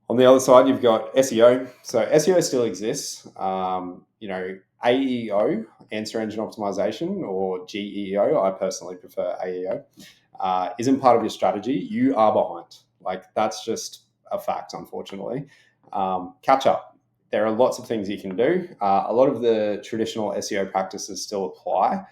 On the other side, you've got SEO. So SEO still exists. AEO, answer engine optimization, or GEO. I personally prefer AEO. Isn't part of your strategy. You are behind. Like that's just a fact, unfortunately. Catch up. There are lots of things you can do. A lot of the traditional SEO practices still apply,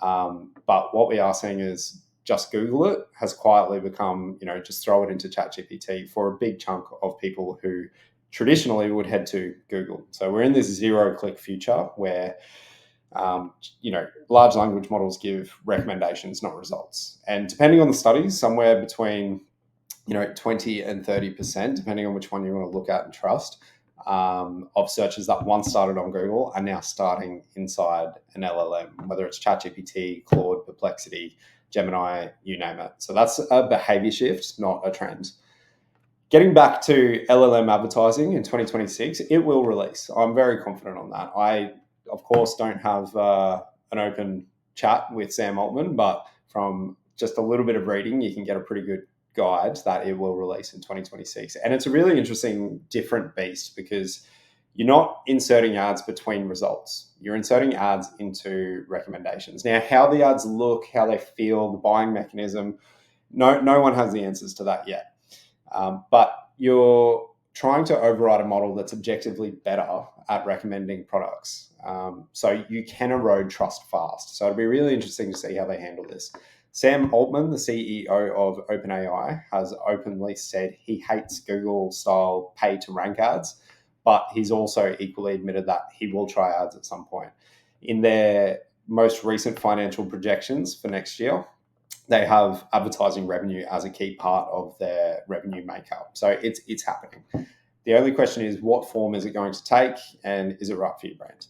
but what we are seeing is just Google it has quietly become, just throw it into ChatGPT for a big chunk of people who traditionally would head to Google. So we're in this zero click future where, large language models give recommendations, not results. And depending on the studies, somewhere between, 20 and 30%, depending on which one you want to look at and trust, of searches that once started on Google are now starting inside an LLM, whether it's ChatGPT, Claude, Perplexity, Gemini, you name it. So that's a behavior shift, not a trend. Getting back to LLM advertising in 2026, it will release. I'm very confident on that. I, of course, don't have an open chat with Sam Altman, but from just a little bit of reading, you can get a pretty good guide that it will release in 2026. And it's a really interesting, different beast because you're not inserting ads between results. You're inserting ads into recommendations. Now, how the ads look, how they feel, the buying mechanism, no one has the answers to that yet. But you're trying to override a model that's objectively better at recommending products. So you can erode trust fast. So it'll be really interesting to see how they handle this. Sam Altman, the CEO of OpenAI, has openly said he hates Google-style pay-to-rank ads, but he's also equally admitted that he will try ads at some point. In their most recent financial projections for next year, they have advertising revenue as a key part of their revenue makeup. So it's happening. The only question is, what form is it going to take, and is it right for your brand?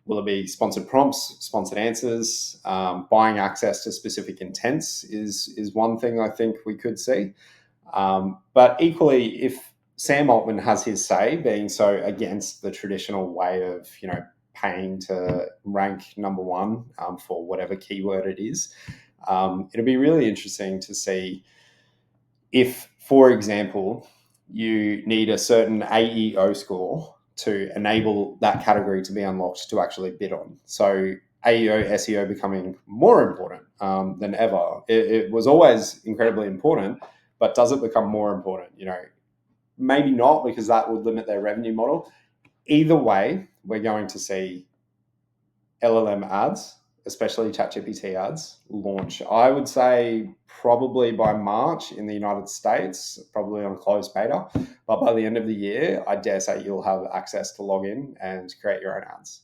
Will it be sponsored prompts, sponsored answers? Buying access to specific intents is one thing I think we could see. But equally, if Sam Altman has his say, being so against the traditional way of paying to rank number one for whatever keyword it is, it'll be really interesting to see if, for example, you need a certain AEO score to enable that category to be unlocked to actually bid on. So AEO, SEO becoming more important than ever. It was always incredibly important, but does it become more important? Maybe not, because that would limit their revenue model. Either way, we're going to see LLM ads, especially ChatGPT ads, launch. I would say probably by March in the United States, probably on a closed beta. But by the end of the year, I dare say you'll have access to log in and create your own ads.